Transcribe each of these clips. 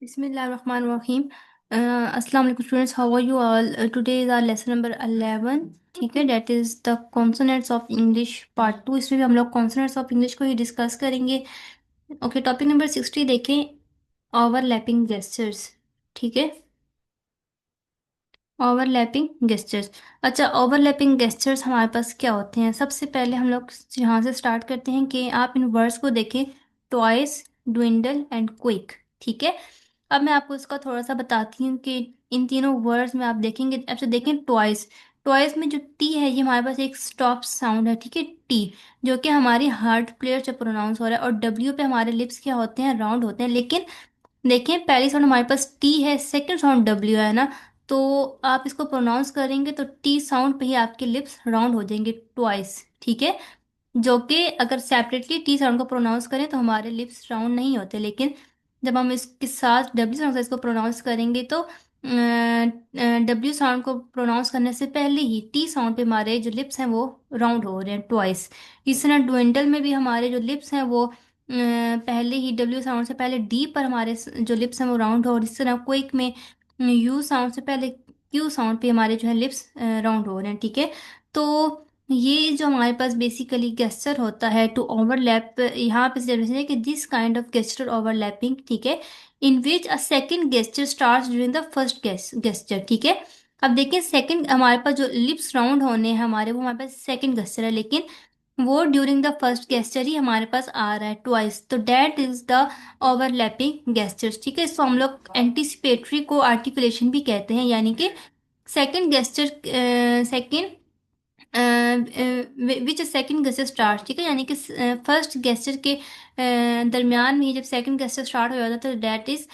बिस्मिल्लाहिर्रहमानिर्रहीम। अस्सलाम वालेकुम students, how are you all? Today is our lesson number 11। ठीक है, that is the consonants of English part 2। इसमें भी हम लोग कॉन्सोनेंट्स ऑफ इंग्लिश को ही डिस्कस करेंगे। ओके, टॉपिक नंबर 60 देखें, ओवरलैपिंग जेस्चर्स। ठीक है, ओवरलैपिंग गेस्चर्स। अच्छा, ओवरलैपिंग गेस्चर्स हमारे पास क्या होते हैं? सबसे पहले हम लोग यहाँ से स्टार्ट करते हैं कि आप इन वर्ड्स को देखें, ट्वाइस, ड्विंडल एंड क्विक। ठीक है, अब मैं आपको इसका थोड़ा सा बताती हूँ कि इन तीनों वर्ड्स में आप देखेंगे, अब से देखें ट्वाइस। ट्वाइस में जो टी है ये हमारे पास एक स्टॉप साउंड है। ठीक है, टी जो कि हमारी हार्ट प्लेयर से प्रोनाउंस हो रहा है, और डब्ल्यू पे हमारे लिप्स क्या होते हैं, राउंड होते हैं। लेकिन देखिए, पहली साउंड हमारे पास टी है, सेकंड साउंड डब्ल्यू है ना, तो आप इसको प्रोनाउंस करेंगे तो टी साउंड पे ही आपके लिप्स राउंड हो जाएंगे, ट्वाइस। ठीक है, जो कि अगर सेपरेटली टी साउंड को प्रोनाउंस करें तो हमारे लिप्स राउंड नहीं होते, लेकिन जब हम इसके साथ डब्ल्यू साउंड से इसको प्रोनाउंस करेंगे तो डब्ल्यू साउंड को प्रोनाउंस करने से पहले ही टी साउंड पे हमारे जो लिप्स हैं वो राउंड हो रहे हैं, ट्वाइस। इस तरह ट्विंटल में भी हमारे जो लिप्स हैं वो पहले ही डब्ल्यू साउंड से पहले डी पर हमारे जो लिप्स हैं वो राउंड हो, और इस तरह क्विक में यू साउंड से पहले क्यू साउंड पे हमारे जो है लिप्स राउंड हो रहे हैं। ठीक है, तो ये जो हमारे पास बेसिकली गेस्चर होता है टू ओवरलैप, यहाँ पे डेफिनेशन है कि this kind of gesture overlapping. ठीक है, in which a second gesture starts during the first gesture. ठीक है, अब देखिए, सेकंड हमारे पास जो लिप्स राउंड होने हैं हमारे, वो हमारे पास सेकंड गेस्चर है, लेकिन वो ड्यूरिंग द फर्स्ट गेस्चर ही हमारे पास आ रहा है, ट्वाइस। तो that is the overlapping gestures. ठीक है, इसको हम लोग एंटीसिपेटरी को आर्टिकुलेशन भी कहते हैं, यानी कि सेकंड गेस्चर, सेकंड विच सेकंड गेस्चर स्टार्ट। ठीक है, यानी कि फर्स्ट गेस्चर के दरमियान में ही जब सेकंड गेस्चर स्टार्ट हो जाता है तो डेट इज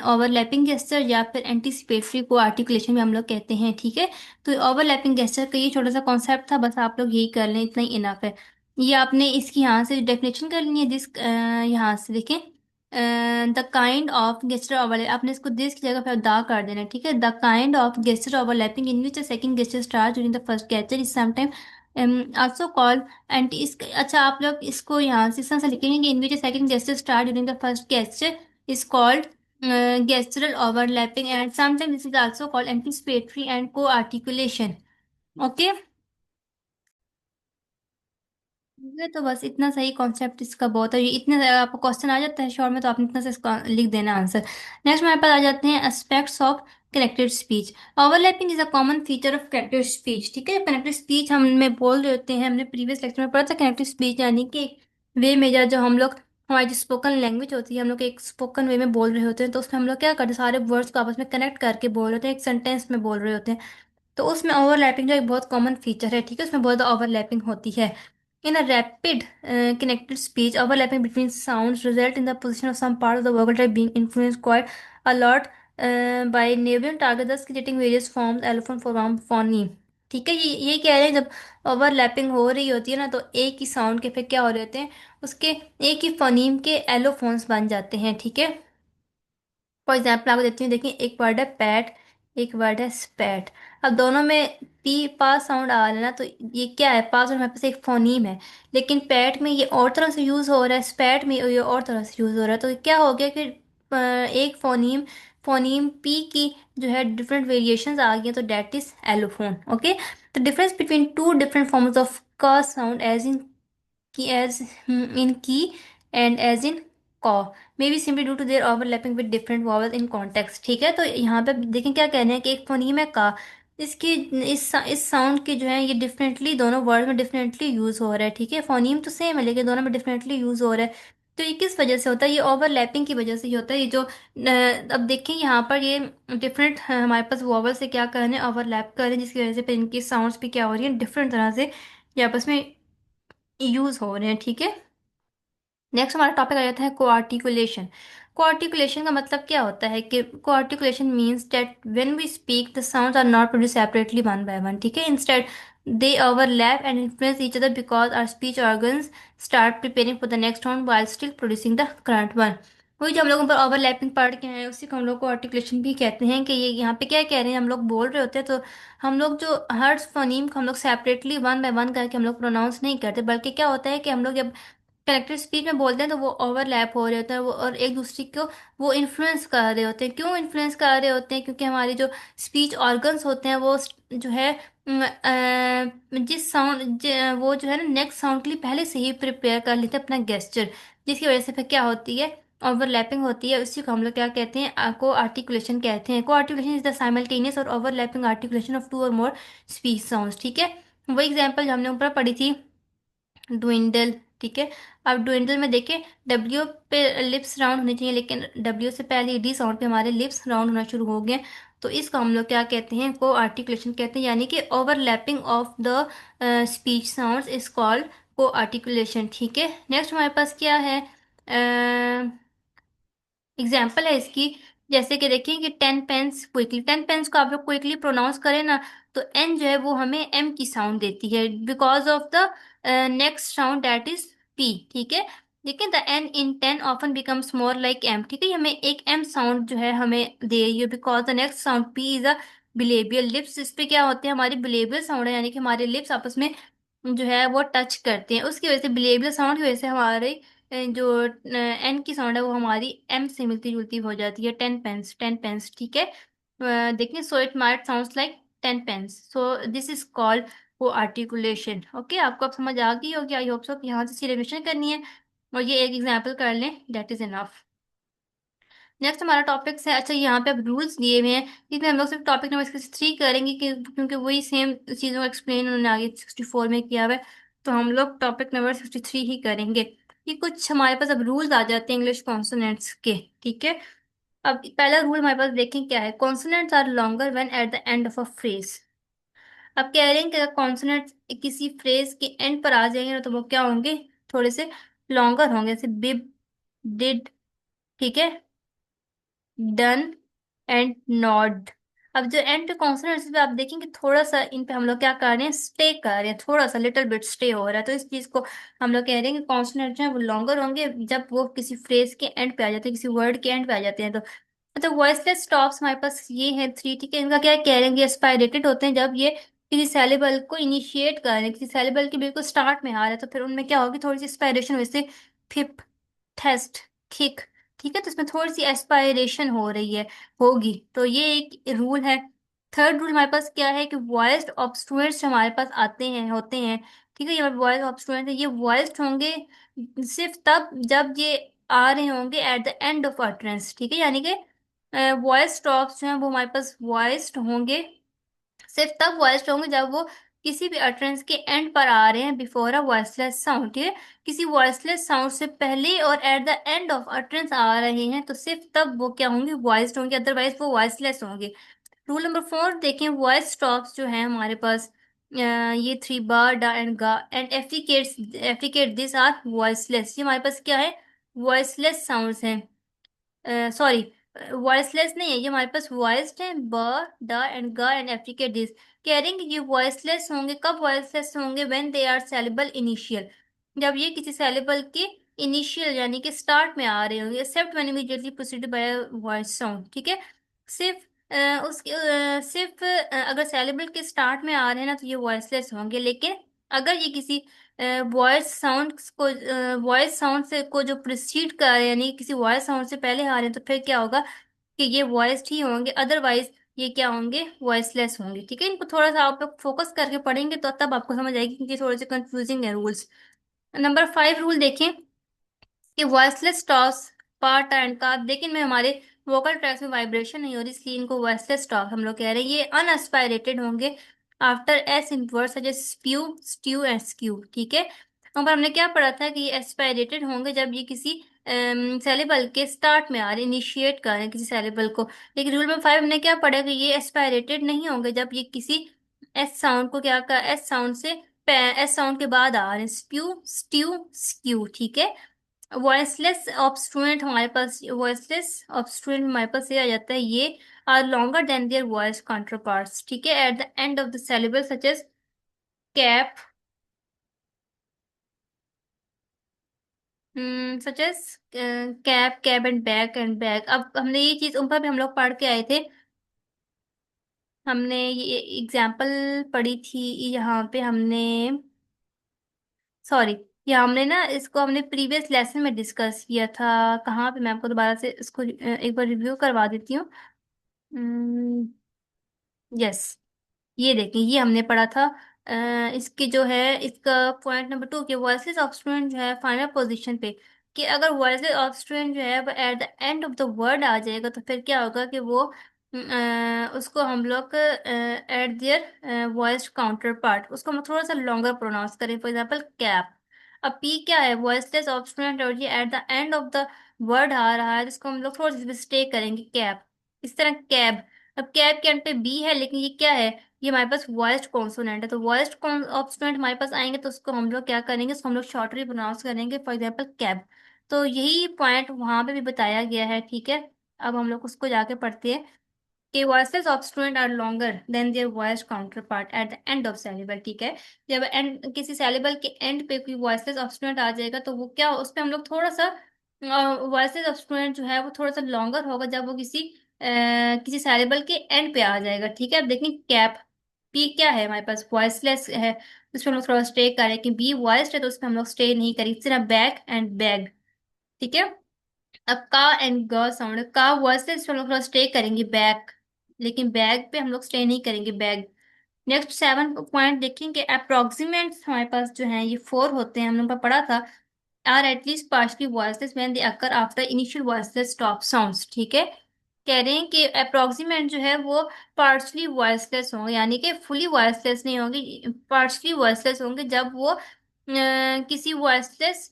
ओवरलैपिंग गेस्चर, या फिर एंटीसिपेटरी को आर्टिकुलेशन भी हम लोग कहते हैं। ठीक है, तो ओवरलैपिंग गेस्चर का ये छोटा सा कॉन्सेप्ट था, बस आप लोग यही कर लें, इतना ही इनफ है। ये आपने इसकी यहाँ से डेफिनेशन कर ली है, दिस यहाँ से देखें, the kind of gesture overlap, आपने इसको दिस की जगह पे दा कर देना है। ठीक है, the kind of gesture overlapping in which the second gesture start during the first gesture is sometime also called anti इस। अच्छा, आप लोग इसको यहाँ से इस तरह से लिखेंगे कि in which the second gesture start during the first gesture is called gestural overlapping, and sometimes this is also called anticipatory and co-articulation. Okay, ये तो बस इतना सही कॉन्सेप्ट इसका बहुत है। ये इतने अगर आपको क्वेश्चन आ जाता है शॉर्ट में तो आपने इतना से इसका लिख देना आंसर। नेक्स्ट हमारे पास आ जाते हैं aspects of connected speech. Overlapping is a common feature of connected speech. ठीक है, कनेक्टेड स्पीच हम में बोल रहे होते हैं, हमने प्रीवियस लेक्चर में पढ़ा था, कनेक्टेड स्पीच यानी कि वे में जो हम लोग, हमारी जो स्पोकन लैंग्वेज होती है, हम लोग एक स्पोकन वे में बोल रहे होते हैं, तो उसमें हम लोग क्या करते हैं, सारे वर्ड्स को आपस में कनेक्ट करके बोल रहे होते हैं, एक सेंटेंस में बोल रहे होते हैं। तो उसमें ओवरलैपिंग जो एक बहुत कॉमन फीचर है। ठीक है, उसमें बहुत ओवरलैपिंग होती है। In a rapid connected speech, overlapping between sounds result in the position of some part of the vocal type being influenced quite a lot by neighboring target, thus creating various forms, allophone, phoneme, phoneme। ठीक है, ये कह रहे हैं, जब overlapping हो रही होती है ना, तो एक ही साउंड के फिर क्या हो रहे होते हैं, उसके एक ही फोनीम के एलोफोन्स बन जाते हैं। ठीक है, फॉर एग्जाम्पल आपको देती हूँ, देखिए, एक वर्ड है पैट, एक वर्ड है स्पैट। अब दोनों में पी पास साउंड आ रहा है ना, तो ये क्या है, पास और हमारे पास एक फोनीम है, लेकिन पैट में ये और तरह से यूज हो रहा है, स्पैट में ये और तरह से यूज हो रहा है। तो क्या हो गया कि एक फोनीम, फोनीम पी की जो है डिफरेंट वेरिएशंस आ गई हैं, तो डेट इज एलोफोन। ओके, तो difference between two different forms of का sound as in key, as in key and as in car, may be simply due to their overlapping with different vowel in context. ठीक है, तो यहाँ पे देखें क्या कहने हैं कि एक फोनीम है का, इसकी इस साउंड के जो है ये डिफरेंटली दोनों वर्ड में डिफरेंटली यूज हो रहा है। ठीक है, फोनीम तो सेम है लेकिन दोनों में डिफरेंटली यूज हो रहा है। तो ये किस वजह से होता है, ये ओवरलैपिंग की वजह से ही होता है। ये जो अब देखें यहाँ पर ये डिफरेंट हमारे पास वॉवल से क्या कर रहे हैं, ओवरलैप कर रहे हैं, जिसकी वजह से फिर इनकी साउंड्स भी क्या हो रही है, डिफरेंट तरह से ये आपस में यूज हो रहे हैं। ठीक है, नेक्स्ट हमारा टॉपिक आ जाता है कोआर्टिकुलेशन। कोआर्टिकुलेशन का मतलब क्या होता है कि coarticulation means that when we speak the sounds are not produce separately one by one. ठीक है, instead they overlap and influence each other because our speech organs start preparing for the next sound while still producing the current one. वही जो हम लोगों पर overlapping पढ़ के हैं उसी को हम लोग को आर्टिकुलेशन भी कहते हैं, कि ये यहाँ पे क्या कह रहे हैं, हम लोग बोल रहे होते हैं तो हम लोग जो हर फोनीम को हम लोग सेपरेटली वन बाय वन करके हम लोग प्रोनाउंस नहीं करते, बल्कि क्या होता है कि हम लोग जब कलेक्टिव स्पीच में बोलते हैं तो वो ओवरलैप हो रहे होते हैं, वो और एक दूसरे को वो इन्फ्लुएंस कर रहे होते हैं। क्यों इन्फ्लुएंस कर रहे होते हैं? क्योंकि हमारी जो स्पीच ऑर्गन्स होते हैं वो जो है जिस साउंड वो जो है ना नेक्स्ट साउंड के लिए पहले से ही प्रिपेयर कर लेते हैं अपना गेस्चर, जिसकी वजह से फिर क्या होती है, ओवरलैपिंग होती है। उसी को हम लोग क्या कहते हैं, को आर्टिकुलेशन कहते हैं। को आर्टिकुलेशन इज द साइमल्टेनियस और ओवरलैपिंग आर्टिकुलेशन ऑफ टू और मोर स्पीच साउंड्स। ठीक है, वही एग्जांपल जो हमने ऊपर पढ़ी थी, ड्विंडल। ठीक है, अब ड्विंडल में देखें, डब्ल्यू पे लिप्स राउंड होनी चाहिए, लेकिन डब्ल्यू से पहले डी साउंड पे हमारे लिप्स राउंड होना शुरू हो गए। तो इसको हम लोग क्या कहते हैं, को आर्टिकुलेशन कहते हैं, यानी कि overlapping of the speech sounds is called को आर्टिकुलेशन। ठीक है, नेक्स्ट हमारे पास क्या है, एग्जाम्पल है इसकी। जैसे कि देखिए कि ten pence quickly, ten pence को आप लोग क्विकली प्रोनाउंस करें ना, तो एन जो है वो हमें एम की साउंड देती है, because of the next sound that is P. ठीक है, देखिए the N in ten often becomes more like M. ठीक है, ये हमें एक एम साउंड जो है हमें दे रही है, because the next sound P is a bilabial lips. इस पे क्या होते हैं, हमारी बिलेबियल साउंड है, यानी कि हमारे लिप्स आपस में जो है वो टच करते हैं। उसकी वजह से बिलेबियल साउंड की वजह से हमारे जो एन की साउंड है वो हमारी एम से मिलती जुलती हो जाती है, टेन पेन्स, टेन पेन्स। ठीक है, देखिए so it might sounds like ten pence, so this is called वो आर्टिकुलेशन। ओके, आपको अब समझ आ गई होगी, आई होप सो। यहाँ से रिविजन करनी है और ये एक एग्जाम्पल कर लें, दैट इज इनफ। नेक्स्ट हमारा टॉपिक है, अच्छा यहाँ पे अब रूल्स दिए हुए हैं, इसमें हम लोग सिर्फ टॉपिक नंबर 63 करेंगे, क्योंकि वही सेम चीज़ों को एक्सप्लेन उन्होंने आगे 64 में किया हुआ है। तो हम लोग टॉपिक नंबर 63 ही करेंगे। ये कुछ हमारे पास अब रूल्स आ जाते हैं इंग्लिश कॉन्सोनेंट्स के। ठीक है, अब पहला रूल हमारे पास देखें क्या है, consonants are longer when at the end of a phrase. अब कह रहे हैं कि अगर कॉन्सोनेंट्स किसी फ्रेज के एंड पर आ जाएंगे ना, तो वो क्या होंगे, थोड़े से लॉन्गर होंगे, जैसे बिब, डिड, ठीक है, डन एंड नॉड। अब जो एंड पे कॉन्सोनेंट्स पे आप देखेंगे थोड़ा सा इन पे हम लोग क्या कर रहे हैं, स्टे कर रहे हैं, थोड़ा सा लिटिल बिट स्टे हो रहा है। तो इस चीज को हम लोग कह रहे हैं कि कॉन्सोनेंट जो है वो लॉन्गर होंगे जब वो किसी फ्रेज के एंड पे आ जाते हैं, किसी वर्ड के एंड पे आ जाते हैं। तो मतलब वॉइसलेस स्टॉप्स हमारे पास ये है थ्री। ठीक है, इनका क्या कह रहे हैं, ये एक्सपायरेटेड होते हैं जब ये किसी सेलेबल को इनिशिएट कर रहे हैं, किसी सेलेबल के बिल्कुल स्टार्ट में आ रहा है, तो फिर उनमें क्या होगी, थोड़ी सी एक्सपायरेशन, वैसे फिप, टेस्ट, किक। ठीक है, तो इसमें थोड़ी सी एस्पायरेशन हो रही है, होगी। तो ये एक रूल है। थर्ड रूल हमारे पास क्या है कि वॉइस्ड ऑब्स्ट्रूएंट्स हमारे पास आते हैं, होते हैं। ठीक है, ये वॉइस ऑब्स्ट्रूएंट है, ये वॉइस्ड होंगे सिर्फ तब जब ये आ रहे होंगे eight the end of utterance. ठीक है, यानी कि वॉइस स्टॉप्स जो है वो हमारे पास वॉइस्ड होंगे सिर्फ तब वॉइस्ड होंगे जब वो किसी भी अटरेंस के एंड पर आ रहे हैं, बिफोर अ वॉइसलेस साउंड। ठीक है, किसी वॉइसलेस साउंड से पहले और at the end of utterance आ रहे हैं, तो सिर्फ तब वो क्या होंगे, वॉइस्ड होंगे, अदरवाइज वो वॉइसलेस होंगे। रूल नंबर 4 देखें, वॉइस स्टॉप्स जो है हमारे पास, ये थ्री बार, डा एंड गा and affricates, affricate this are voiceless. ये हमारे पास क्या है, वॉइसलेस साउंड्स हैं, सॉरी, वॉइसलेस नहीं है, ये हमारे पास वॉइस्ड है, ब, ड एंड ग एंड एफ्रिकेट दिस। कह रहे हैं कि ये वॉइसलेस होंगे, कब वॉइसलेस होंगे, when they are syllable initial, जब ये किसी सेलेबल के इनिशियल यानी कि स्टार्ट में आ रहे होंगे, except when immediately proceeded by voice sound. ठीक है, सिर्फ उसके सिर्फ अगर सेलेबल के स्टार्ट में आ रहे हैं ना, तो ये वॉइसलेस होंगे, लेकिन अगर ये किसी वॉइस साउंड को, वॉइस साउंड से को जो प्रिसीड कर रहे हैं, यानी किसी वॉइस साउंड से पहले आ रहे हैं, तो फिर क्या होगा कि ये वॉइस्ड ही होंगे, अदरवाइज ये क्या होंगे, वॉइसलेस होंगे। ठीक है, इनको थोड़ा सा आप लोग फोकस करके पढ़ेंगे तो तब आपको समझ आएगी, क्योंकि थोड़े से कंफ्यूजिंग है रूल्स। नंबर 5 रूल देखें कि वॉइसलेस टॉस पार्ट एंड का, लेकिन में हमारे वोकल ट्रैक्स में वाइब्रेशन नहीं हो रही, इसलिए इनको वॉइसलेस टॉस हम लोग कह रहे हैं। ये अनएस्पायरेटेड होंगे after S in word such as spew, stew and skew. ठीक है, और हमने क्या पढ़ा था कि ये एस्पायरेटेड होंगे जब ये किसी सेलेबल के स्टार्ट में आ रहे, इनिशिएट कर रहे हैं किसी सेलेबल को। लेकिन रूल नंबर 5 हमने क्या पढ़ा कि ये एस्पायरेटेड नहीं होंगे जब ये किसी एस साउंड को क्या कर, एस साउंड से एस साउंड के बाद आ रहे हैं, स्प्यू, स्ट्यू, स्क्यू। ठीक है, वॉइसलेस ऑब्स्ट्रूएंट हमारे पास, वॉइसलेस ऑब्स्ट्रूएंट हमारे पास ये आ जाता है, ये are longer than their voice counterparts. ठीक है, at the end of the syllable such as cap, such as cap, cab and bag. अब हमने ये चीज ऊपर भी हम लोग पढ़ के आए थे, हमने ये एग्जाम्पल पढ़ी थी यहाँ पे, हमने, सॉरी, ये हमने ना इसको हमने प्रीवियस लेसन में डिस्कस किया था। कहाँ पे, मैं आपको दोबारा से इसको एक बार रिव्यू करवा देती हूँ। यस, ये देखें, ये हमने पढ़ा था। इसकी जो है, इसका पॉइंट नंबर 2 के वॉइसेस ऑफ स्टूडेंट जो है फाइनल पोजीशन पे, कि अगर वॉइसेस ऑफ स्टूडेंट जो है वो at the end of the word आ जाएगा तो फिर क्या होगा कि वो उसको हम लोग at their voice counterpart, उसको हम थोड़ा सा लॉन्गर प्रोनाउंस करें, फॉर एग्जाम्पल कैप। अब पी क्या है, वॉइसलेस ऑफ स्टूडेंट, और ये at the end of the word आ रहा है, जिसको हम लोग थोड़ा सा मिस्टेक करेंगे, कैप। इस तरह कैब। अब कैब के एंड पे बी है, लेकिन ये क्या है, ये हमारे पास वॉइस्ड कॉन्सोनेंट है, तो वॉइस्ड कॉन्सोनेंट हमारे पास आएंगे तो उसको हम लोग क्या करेंगे, उसको हम लोग शॉर्टली प्रोनाउंस करेंगे, फॉर एग्जाम्पल कैब। तो यही पॉइंट वहां पे भी बताया गया है, ठीक है। अब हम लोग उसको जाके पढ़ते हैं कि voices of student are longer than their voiced counterpart at the end of syllable, ठीक है। जब एंड किसी syllable के एंड पे कोई voices of student आ जाएगा तो वो क्या, उस पे हम लोग थोड़ा सा voices of student जो है वो थोड़ा सा लॉन्गर होगा जब वो किसी syllable के एंड पे आ जाएगा, ठीक है। अब देखें कैप, पी क्या है हमारे पास, वॉइसलेस है, उस पर हम लोग थोड़ा स्टे करें कि बी वॉइस्ड है तो उस पर हम लोग स्टे नहीं करें, इस तरह बैग एंड बैग, ठीक है। अब का एंड ग साउंड, का वर्सेस हम लोग थोड़ा स्टे करेंगे बैक, लेकिन बैग पे हम लोग स्टे नहीं करेंगे, बैग। नेक्स्ट 7 पॉइंट देखेंगे, अप्रोक्सीमेट्स हमारे पास जो है ये 4 होते हैं, हम लोग का पढ़ा था। Are at least partially voiceless when they occur after initial voiceless stop sounds, ठीक है। कह रहे हैं कि अप्रोक्सीमेट जो है वो पार्शली वॉइसलेस होंगे, यानी कि फुली वॉइसलेस नहीं होंगे, पार्शली वॉइसलेस होंगे जब वो किसी वॉइसलेस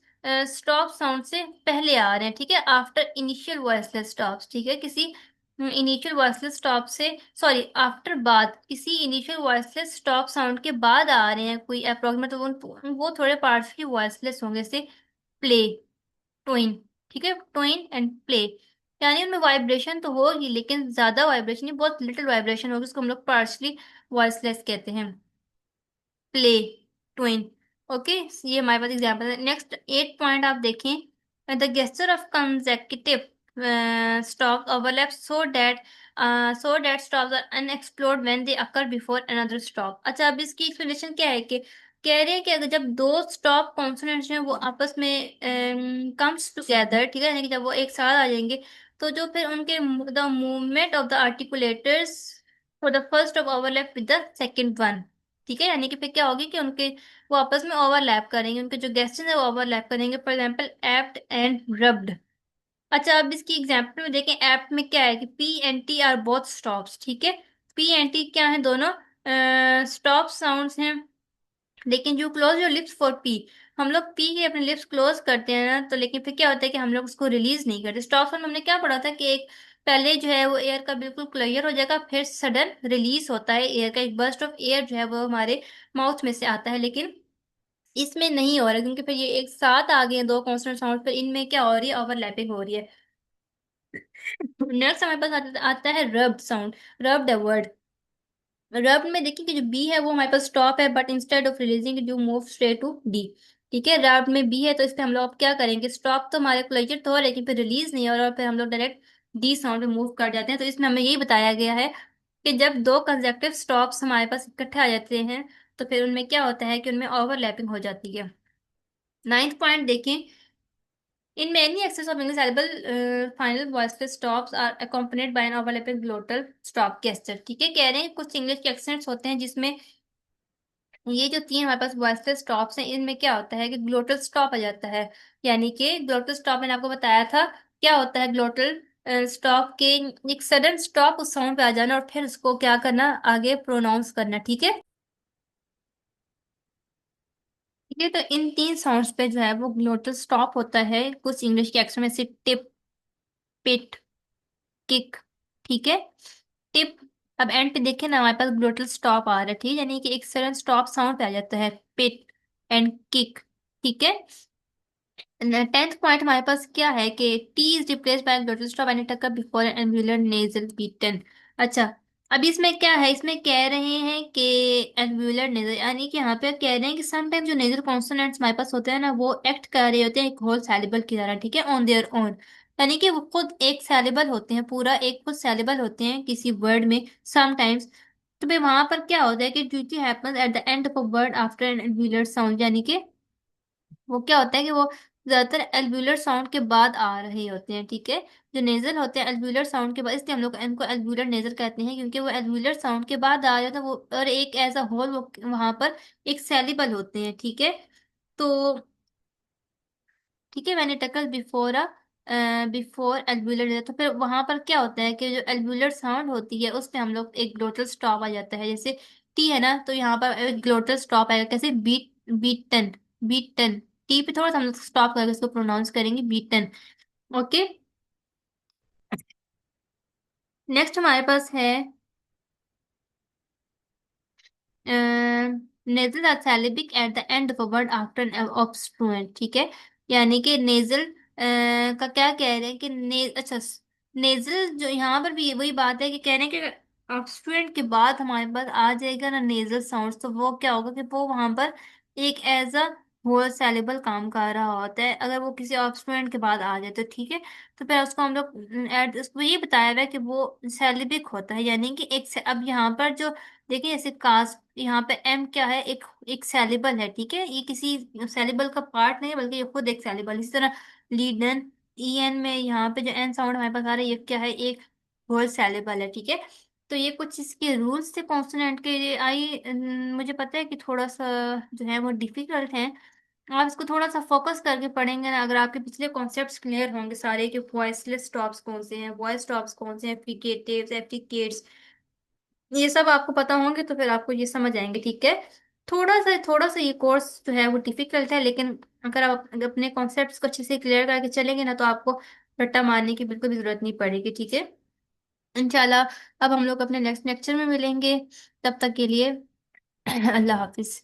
स्टॉप साउंड से पहले आ रहे हैं, ठीक है, आफ्टर इनिशियल वॉइसलेस स्टॉप्स, ठीक है, किसी इनिशियल वॉइसलेस स्टॉप से, सॉरी आफ्टर, बाद, किसी इनिशियल वॉइसलेस स्टॉप साउंड के बाद आ रहे हैं कोई अप्रोक्सीमेट, तो वो थोड़े पार्शली वॉइसलेस होंगे, से प्ले, टोइन, ठीक है, टोइन एंड प्ले, यानी उनमें वाइब्रेशन तो होगी लेकिन ज्यादा वाइब्रेशन नहीं, बहुत लिटिल वाइब्रेशन होगी, उसको हम लोग पार्शली वॉइसलेस कहते हैं, प्ले, ट्विन। ओके, ये हमारे पास एग्जाम्पल है। नेक्स्ट 8 पॉइंट आप देखें, the gesture of consecutive stop overlap so that stops are unexplored when they occur before another stop. अच्छा, अब इसकी एक्सप्लेनेशन क्या है, कि कह रहे हैं कि अगर जब दो स्टॉप कॉन्सोनेंट्स हैं वो आपस में कम्स टुगेदर, ठीक है, यानी कि जब वो एक साथ आ जाएंगे, तो जो फिर उनके the movement of the articulators for the first of overlap with the second one, ठीक है, यानी कि फिर क्या होगी कि उनके वो आपस में ओवरलैप करेंगे, उनके जो गेस्टन है वो ओवरलैप करेंगे, for example apt and rubbed. अच्छा, अब इसकी एग्जाम्पल में देखें, एप्ट में क्या है कि P and T R both stops, ठीक है। पी एंड टी क्या है, दोनों स्टॉप साउंड्स हैं, लेकिन जो close your lips for P, हम लोग पी के अपने लिप्स क्लोज करते हैं ना, तो लेकिन फिर क्या होता है कि हम लोग उसको रिलीज नहीं करते। स्टॉप साउंड हमने क्या पढ़ा था कि एक पहले जो है वो एयर का बिल्कुल क्लियर हो जाएगा, फिर सडन रिलीज होता है एयर का, एक बर्स्ट ऑफ एयर जो है वो हमारे माउथ में से आता है, लेकिन इसमें नहीं हो रहा है, क्योंकि फिर ये एक साथ आ गए हैं दो कॉन्सोनेंट साउंड, फिर इनमें क्या हो रही है, ओवरलैपिंग हो रही है। नेक्स्ट हमारे पास आता है रब्ड साउंड, रब्ड वर्ड। रब में देखिए कि जो बी है वो हमारे पास स्टॉप है, but instead of releasing you move straight to D, ठीक है। रब में बी है तो इस पे हम लोग अब क्या करेंगे, स्टॉप तो हमारे क्लोजर तो है लेकिन फिर रिलीज नहीं हो रहा, और फिर हम लोग डायरेक्ट डी साउंड पे मूव कर जाते हैं। तो इसमें हमें यही बताया गया है कि जब दो कंसेक्टिव स्टॉप्स हमारे पास इकट्ठे आ जाते हैं तो फिर उनमें क्या होता है कि उनमें ओवरलैपिंग हो जाती है। 9th पॉइंट देखें, in many accents of English syllable, final voiceless stops are accompanied by an overlapping glottal stop gesture, ठीक है। कह रहे हैं कुछ इंग्लिश के एक्सेंट्स होते हैं जिसमें ये जो तीन हमारे पास वॉइसलेस स्टॉप्स हैं, इनमें क्या होता है कि ग्लोटल स्टॉप आ जाता है, यानी कि ग्लोटल स्टॉप मैंने आपको बताया था क्या होता है, ग्लोटल स्टॉप के एक सडन स्टॉप उस साउंड पे आ जाना और फिर उसको क्या करना, आगे प्रोनाउंस करना, ठीक है। ठीक है, तो इन तीन साउंड्स पे जो है वो ग्लोटल स्टॉप होता है कुछ इंग्लिश के एक्सेंट में से, टिप, पिट, किक, ठीक है, टिप। अब एंड पे देखे ना, हमारे पास ग्लोटल स्टॉप आ रहा है, ठीक है, यानी कि एक सडन स्टॉप साउंड पे आ जाता है, पिट एंड किक, ठीक है। 10th पॉइंट हमारे पास क्या है कि T is replace by glottal stop and it occur before N alveolar nasal beaten. अच्छा, अब इसमें क्या है, इसमें कह रहे हैं कि एल्वियोलर नेजल, यानी कि यहाँ पे कह रहे हैं कि समटाइम जो नेजल कॉन्सोनेंट्स हमारे पास होते हैं ना वो एक्ट कर रहे होते हैं एक होल सैलिबल की तरह, ठीक है, ऑन देयर ओन, यानी कि वो खुद एक सैलिबल होते हैं, पूरा एक खुद सैलिबल होते हैं किसी वर्ड में समटाइम्स। तो भाई वहां पर क्या होता है कि duty happens at the end of a word after an alveolar sound, यानी कि वो क्या होता है कि वो ज्यादातर एल्व्यूलर साउंड के बाद आ रहे होते हैं, ठीक है। जो नेजल होते हैं एल्व्यूलर साउंड के बाद, इसलिए हम लोग इनको एल्व्यूलर नेजल कहते हैं, क्योंकि वो एल्व्यूलर साउंड के बाद आ रहे होते हैं वो, और एक एज अ होल वो वहां पर एक सेलिबल होते हैं, ठीक है। तो ठीक है, मैंने टकल बिफोर बिफोर एल्वुलर, तो फिर वहां पर क्या होता है कि जो एल्वुलर साउंड होती है उसमें हम लोग एक ग्लोटल स्टॉप आ जाता है, जैसे टी है ना, तो यहाँ पर एक ग्लोटल स्टॉप आएगा, कैसे बीटन बीटन। टी पे थोड़ा सा हम लोग स्टॉप करके इसको प्रोनाउंस करेंगे बीटन। ओके। नेक्स्ट हमारे पास है nasal are syllabic at the end of a word after an obstruent, ठीक है। यानी कि नेजल का क्या कह रहे हैं कि अच्छा, नेजल जो यहाँ पर भी वही बात है कि कह रहे हैं कि ऑब्स्ट्रुएंट के बाद हमारे पास आ जाएगा ना नेजल साउंड, तो वो क्या होगा कि वो वहां पर एक एज अ होल सेलेबल काम कर रहा होता है, अगर वो किसी ऑब्स्ट्रुएंट के बाद आ जाए तो, ठीक है। तो फिर उसको हम लोग एड, उसको ये बताया हुआ है कि वो सेलिबिक होता है, यानी कि एक अब यहाँ पर जो देखिए जैसे कास्ट, यहाँ पे एम क्या है, एक एक सेलिबल है, ठीक है। ये किसी सेलिबल का पार्ट नहीं है, बल्कि ये खुद एक सेलिबल। इसी तरह लीडन, ई एन में यहाँ पे जो एन साउंड हमारे पास आ रहा है, ये क्या है, एक होल सेलिबल है, ठीक है। तो ये कुछ इसके रूल्स थे कॉन्सोनेंट के, ये मुझे पता है कि थोड़ा सा जो है वो डिफिकल्ट है। आप इसको थोड़ा सा फोकस करके पढ़ेंगे ना, अगर आपके पिछले कॉन्सेप्ट्स क्लियर होंगे सारे, कि वॉइसलेस स्टॉप्स कौन से हैं, वॉइस स्टॉप्स कौन से हैं, फ्रिकेटिव्स, एफ्रिकेट्स, ये सब आपको पता होंगे, तो फिर आपको ये समझ आएंगे, ठीक है। थोड़ा सा ये कोर्स जो है वो डिफिकल्ट है, लेकिन अगर आप अपने कॉन्सेप्ट्स को अच्छे से क्लियर करके चलेंगे ना, तो आपको रट्टा मारने की बिल्कुल भी जरूरत नहीं पड़ेगी, ठीक है। इंशाल्लाह अब हम लोग अपने नेक्स्ट लेक्चर में मिलेंगे, तब तक के लिए अल्लाह हाफिज।